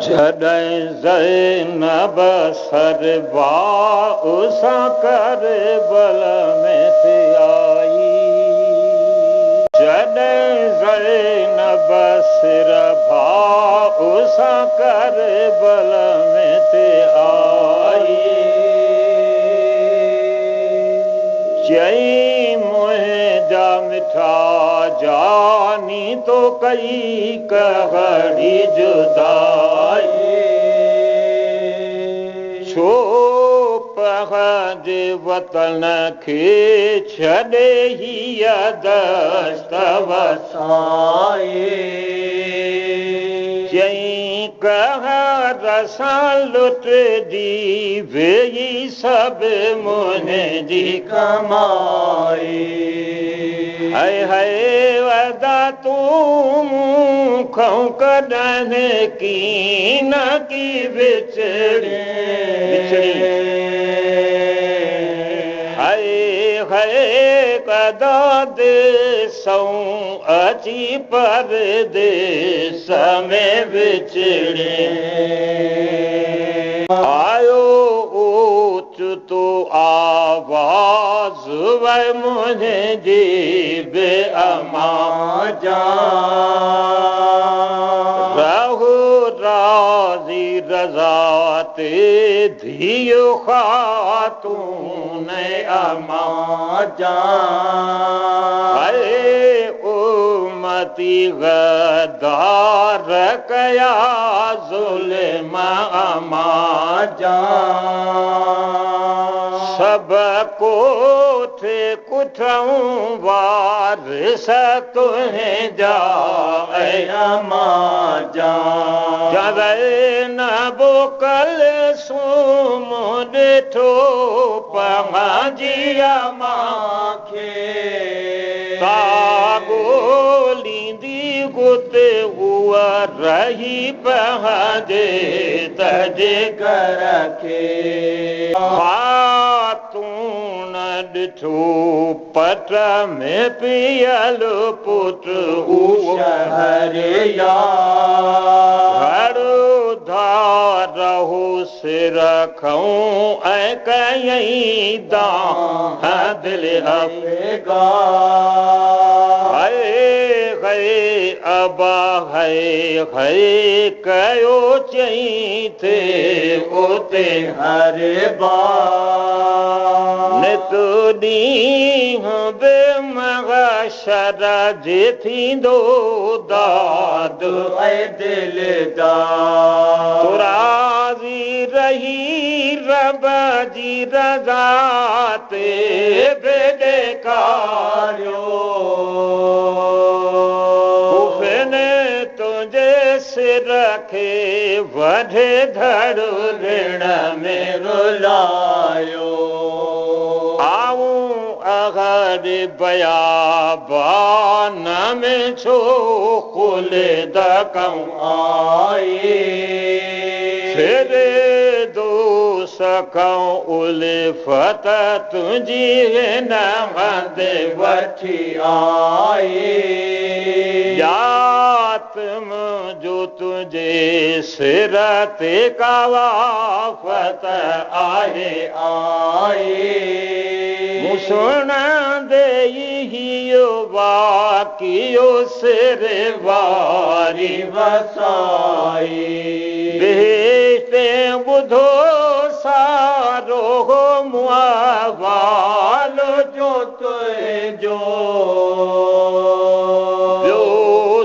जॾहिं ज़ैनब सरबा उसां करबल में थी आई, जॾहिं ज़ैनब सरबा उसां करबल में थी आई, चई मुंहिंजा मिठा जानी तो कई कहड़ी जुदाई, छो पंहिंजे वतन खे छॾे हीअ दस्त वसाए, चई कहर सां लुटजी वेई सभु मुंहिंजी कमाई, हाय हाय वदा तूं मूंखों कॾहिं की न की विछड़ी, हाय हाय कदा ॾिसूं अची परदेस में विछड़े, आयो ओचितो आवाज़ वे मुंहिंजी बे अमा जान, रहो राज़ी रज़ा ते धीअ ख़ातून अमा जान, हाय उम्मती गद्दार कया ज़ुल्म अमा जान, सब कोठे कुठऊं वारिस तुंहिंजा अमा जान, ज़ैनब कलसूम ॾिठो पंहिंजी अमा खे, ता ॻोल्हींदी गुत उहा रही पंहिंजे तजे घर खे, ख़ातून ॾिठो पट में पियल पुट उहो हरिया, घर धार हो सिर खऊं ऐं कयईं दाह दिल अफ़गा, हाय हाय अबा हाय हाय कयो चई थे उते हर बार, नित ॾींहुं बे महशर जे थींदो दाद ऐं दिलदार, राज़ी रही रब जी रज़ा ते बेॾेकारियो, तुंहिंजे सिर खे वढे धड़ ऋण में रुलायो, आऊं अगरि बयाबान में छो ख़ुल्द कऊं आई, फिर दो सकऊं उल्फत तुंहिंजी हिन हंध वठी आई, जात मुंहिंजो तुंहिंजे सिर ते कावाफ़त आहे आई, मूं सुणंदे इहो वाक़ियो सिर वारी वसाई, बेते ॿुधो सारो मुआवाल जो तुंहिंजो, ॿियो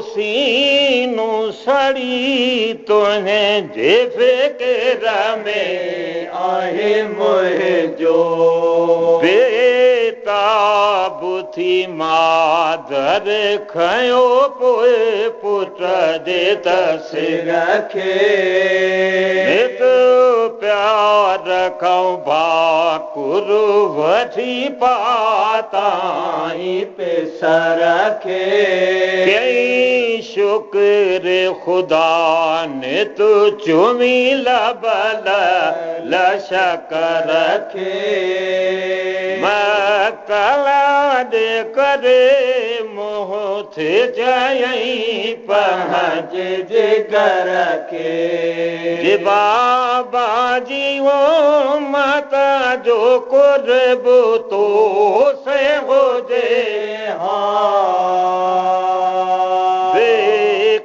सीनो सड़ी तुंहिंजे फ़िक्र में आहे मुंहिंजो, बेताब थी मादर खयो पोइ पुट जे तसिर खे, नित प्यार रखऊं भाकुर कुरु वठी पाताई पे सरखे कई शुक्र खुदा ने तू चुमी लबल लशक रखे मैं कला दे करे मोह थे जाई पहुँच जिगर के जे बाबा जी वो माता जो कुर्बू तो से हो जे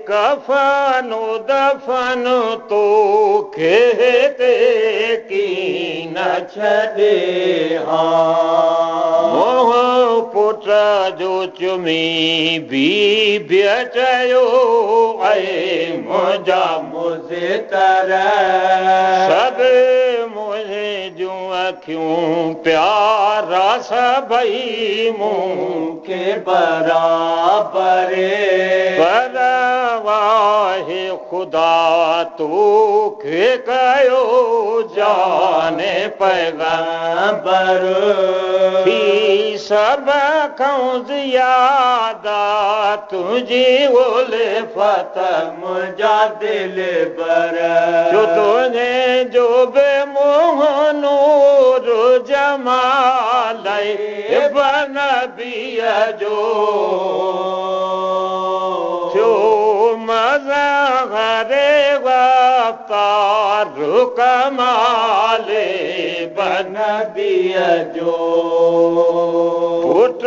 बेकफनो दफन तो कहते की न छदे मोह पुट जो चुमी भी बेचयो ऐ मुझा मुझे तरह सब मुझे जो अखियों प्यारा सभई मुँह के बराबर वाहे खुदा तू के कयो जाने पैगंबर ही सब खौज यादा तुझी उल्फत मुझा दिल बर जो तुझे जो बेमोहनूर जमाल बन बिया जो मजा हरे वफ्तार कमाले बन दिया जो उठ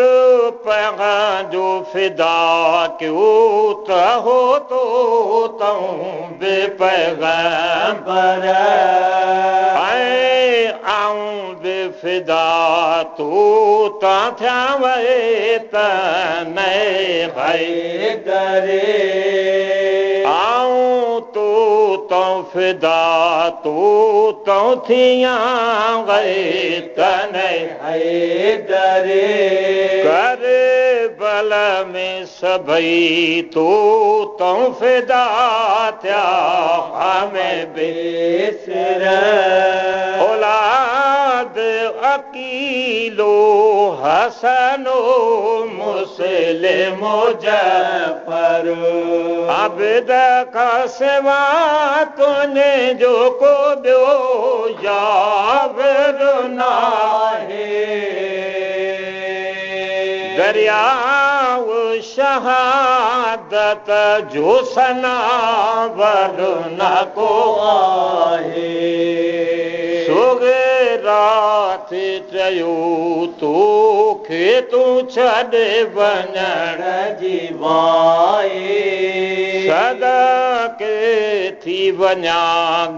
पगा जो फिदा क्यों हो तो तुम बेपैगंबर आऊं बेफिदा तू ता थ्या वे तने भाई करे आऊं तू तो फिदा तू तो थिया गए तने है डरे कर बल में सबई तू तो फिदा थ्या हमें बेसर औलाद अकीलो हसनो मुस्लिमो जफर अबद का सिवा तूने जो को दो यावर नाहे दरियाव शहादत जो सनावर न को आहे सोगे रात चयो तो खे तू छॾे वञण जीवाए सदा के थी वञा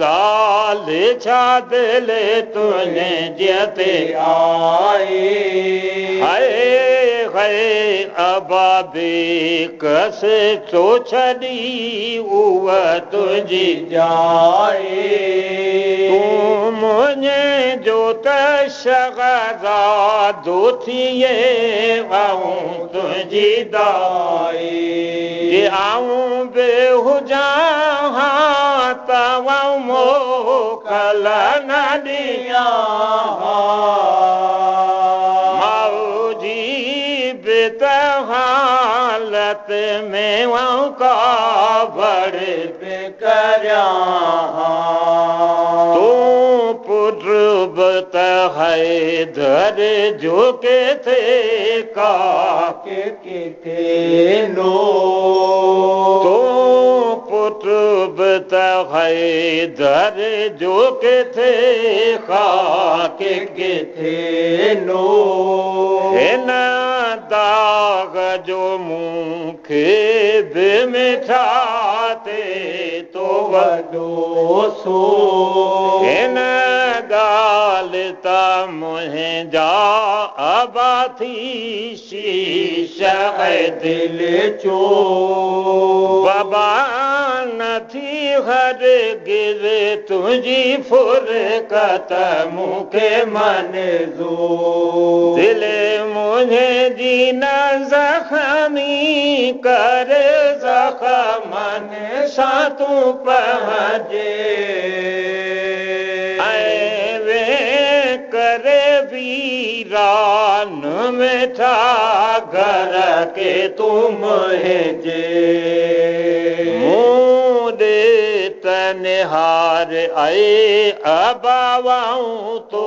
ॻाल्हि छा दिलि तुझे जते आए हाय हाय अबाबे कस तो छॾी उहा तुझी जाए तूं मुझे जो त शगज़ादो थिए आऊं तुझी दाई जे आऊं बेहुजा तवां मोकल न ॾिया मौजी बेत हालत में का बड़ बेकरिया पुत्रबत है धर जो के थे काके के थे नो तो पुत्रबत है धर जो के थे काके के थे नो है ना दाग जो मुँह के बेमिठाते तो वडो सो है ना गालता मुझे जा अबाथी शीशा दिल चो बाबा नथी हर गिर तुझी फुरकत मुखे मन जो दिल मुझे जीना जख्मी कर जख्मन सा तू पहुँचे करे वीरान मिठा घर के तुम जे मूडे तनिहार आए अबावाऊं तो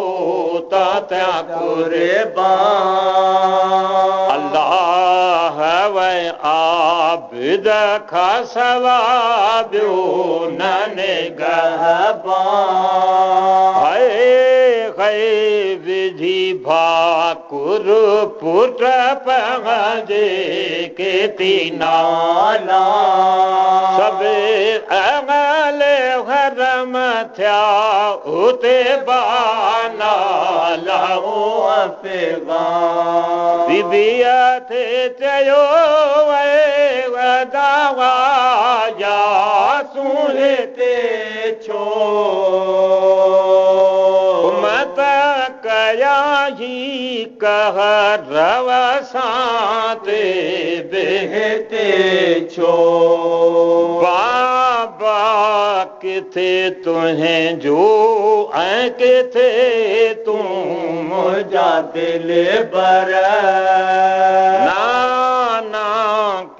त्या कुर्बान अल्लाह वे आबिद खा सवाबियो नने गहबान विधि भाकुर पुट पंगे के तीनाला सबे अगले हरम थया उते बाना लाओ अफगान बीबिया थे चयो वे वदावा या सुने ते छो ही कह रवसाते बेहते छो बाबा किथे तुहें जो ऐं किथे तुम मुझा दिल बर नाना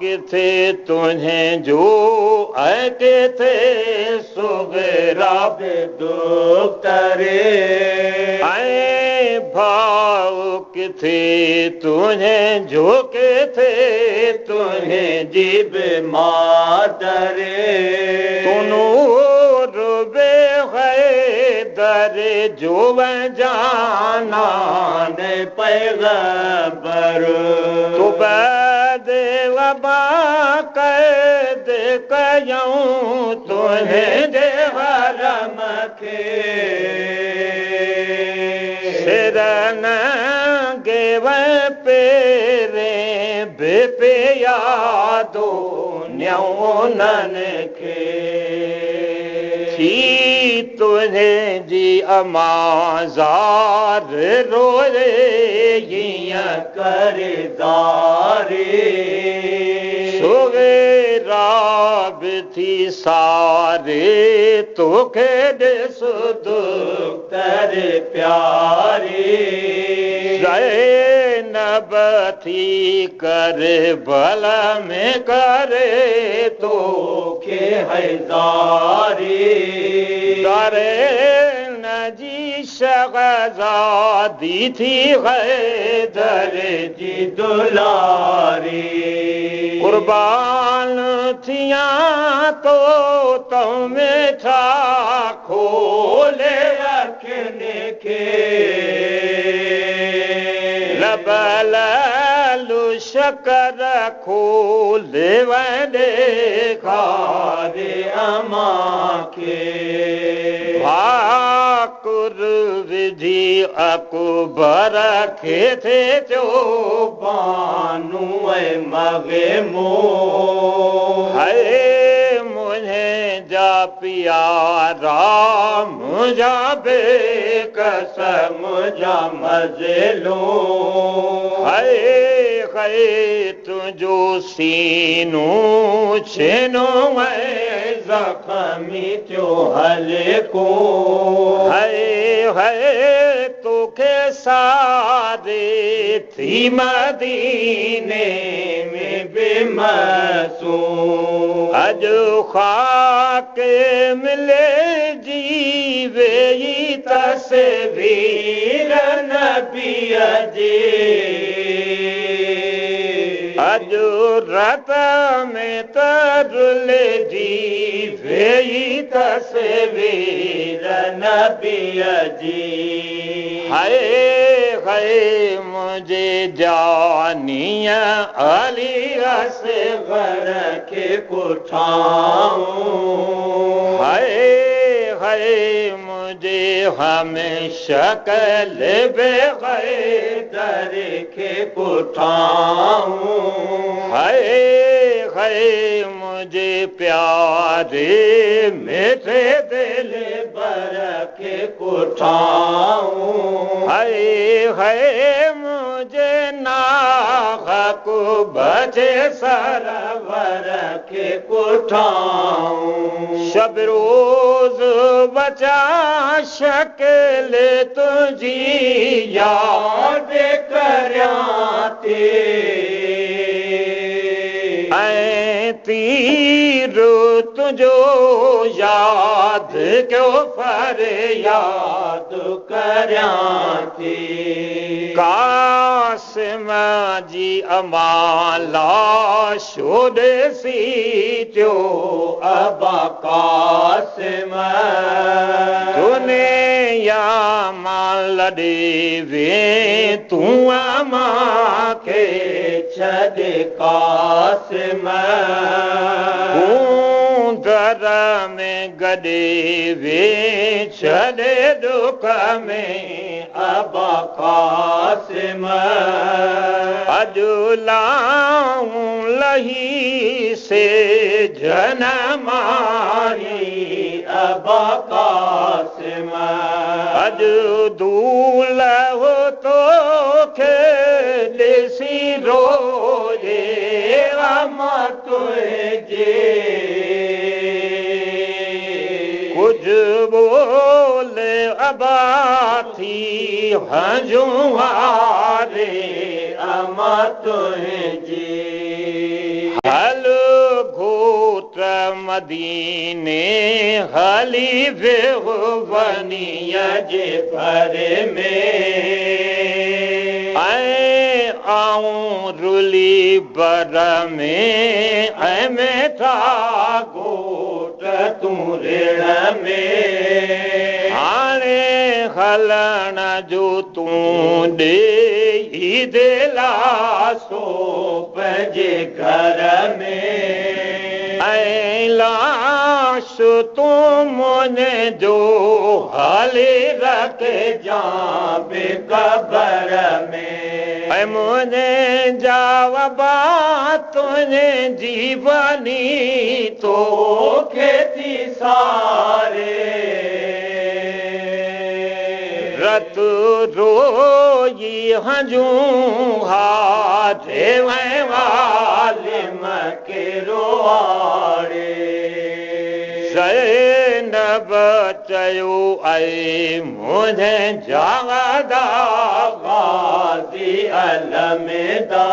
किथे तुहें जो ऐं किथे सुगरा दुख्तरे भाव किथे तुझे झोंके थे तुझे जीब मादरे तुनु रुबे है दरे जो जाना ने पैगंबर तू बदे वबा कैद कयूं तुझे दे हरम के सिरन गेव पेरे बेपे यादो न्यौनन के थी तुझे जी अमाजार रोए ये करदारे सुगेरा थी सारे तोखे ॾिस दुख्तर प्यारे ज़ैनब थी करे भल में करे तोखे हज़ारे करे नजी शहज़ादी थी हैदर जी दुलारी कुर्बान थिया तो मिठा खोले रखने के लबलू शकर खोले वने खारे अमा के भाकुर विधि अकबर खे थे जो बानू मगे मो है मुझे जा प्यारा मुझा बेकसम जा मजलो है तुझो सीनो छेनो है जख्मी जो हले को है तोखे सारे थी मदीने में बेमसू अजो खाके मिले जीवे तस्वीर नबी जी अजो रत में तरुले जीवे तस्वीर नबी जी हाय मुझे जानिया अली असगर के कुठाऊं हाय मुझे हमेशा कल बेगैर के कुठाऊं हाय मुझे प्यारे मेरे दिल बर के कुठाऊं हाय मुझे नाग को बचे सरवर के कुठाऊं शब रोज बचा शक्ल तुझी याद करयाते ऐ तीर तुझो याद क्यों फरियाद करयाते कासिम जी अमाला शोद सी जो अबा कासिम दुनिया माल देवे तू अमा के छद कासिम दर में गडे वे छदे दुख में अबा कासिम अजुलाऊं लही से जन मारी अबा कासिम अजु दूल हो तो खेसी रोजे अमा तुझे कुछ बोले अबा थी हजुआरे अमा तुझे हल घोट मदीने हली बेवनिया जे भर में आऊं रुली बर में ऐ में था गोट तू ऋण में हाणे हलण जो तू दे दिलासो पंहिंजे घर में ऐं लाश तू मुझे जो हाले रख जा बेकबर में ऐं मुझे जावबा तुझे जीवनी तो खेती सारे रत रोई हजूं हाथे वालिम के रोआड़े ज़ैनब चयो ऐ मुझे जावदा गाज़ी अलमदा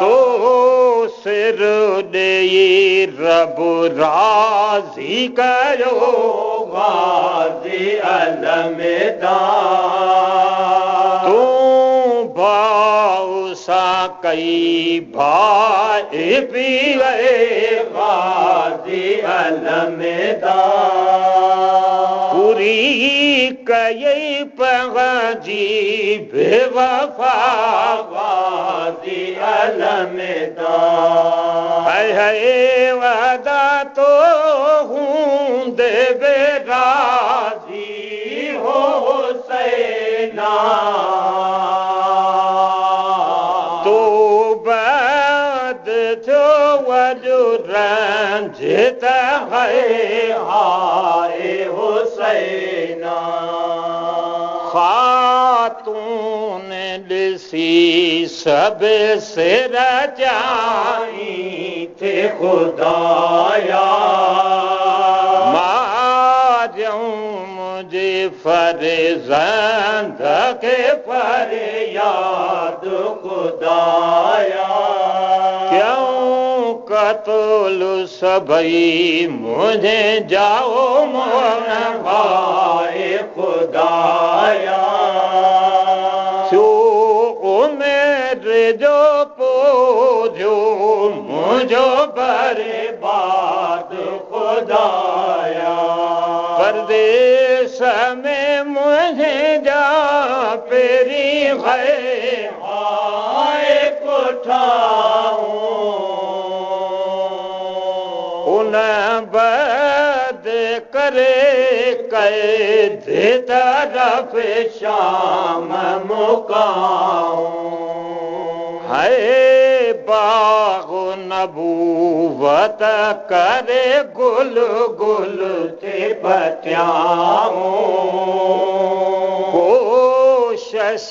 तो सिर देई रब राज़ी कयो गाज़ी अलमदा तू भाऊ सा कई भाई पी गए गाज़ी अलमदा पूरी कई पगजी बेवफा गाज़ी अलमदा है वादा तो हूँ देवे राजी हो सैना तो बाद जो वजू रंजित है हाय हुसैना खातून दिसी सब सिर जाई थे खुदाया मारूं मुझे फर्जंद के फरियाद खुदाया क्यों कत्ल सबई मुझे जाओ मोन भाई खुदाया जो पोजो मुझो बर्बाद खुदाया परदेश में मुझे जा पेरी है हाय कुठाऊं उन बद करे कैद तरफ शाम मुकाऊं है बाग नबूवत करे गुल गुल ते बत्याऊं कोशिश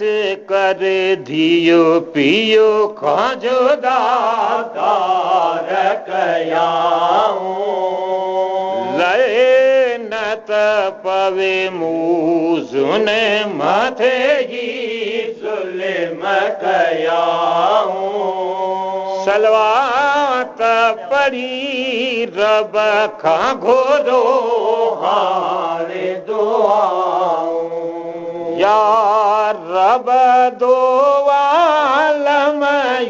करे धियो पियो खाजो दातार कयाऊं त पवे मूज़ुन मथे ही ज़ुल्म कयाऊं सलवात पढ़ी रब खां घोरो हाणे दुआऊं या रब दो आलम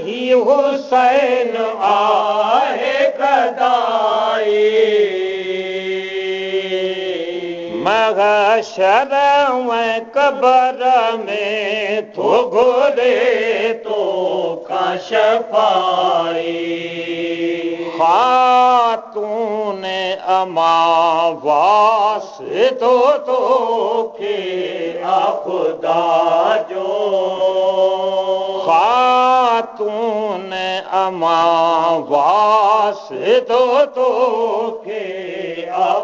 ही हुसैन आहे गदाई महशर में कबर में तो घोरे तो का शफाई खातून अमावास तो के खुदा जो खातून अमावास तो के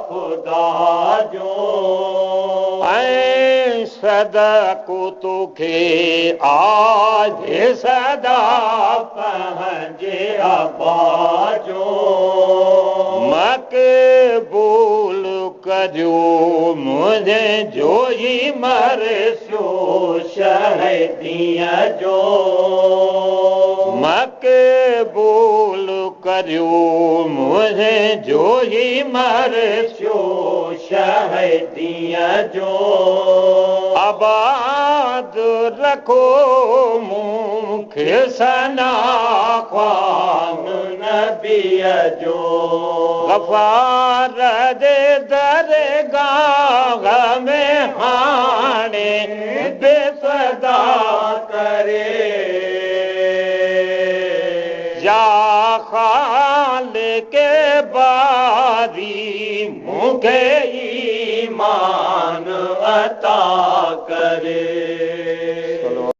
खुदा जो ऐं सदकू तोखे आज सदा पंहिंजे अबा जो मक़बूल करियो मुंहिंजे जो ई मरसियो शहीदीअ जो मक़बूल करियो मुंहिंजे जो ई मरसियो शहीदीअ जो आबाद रखो मूंखे सना ख्वान नबीअ जो गफ़ार जे दरगाह में हाणे बेसदा करे या खालिक बारी मूंखे ईमान अता करे।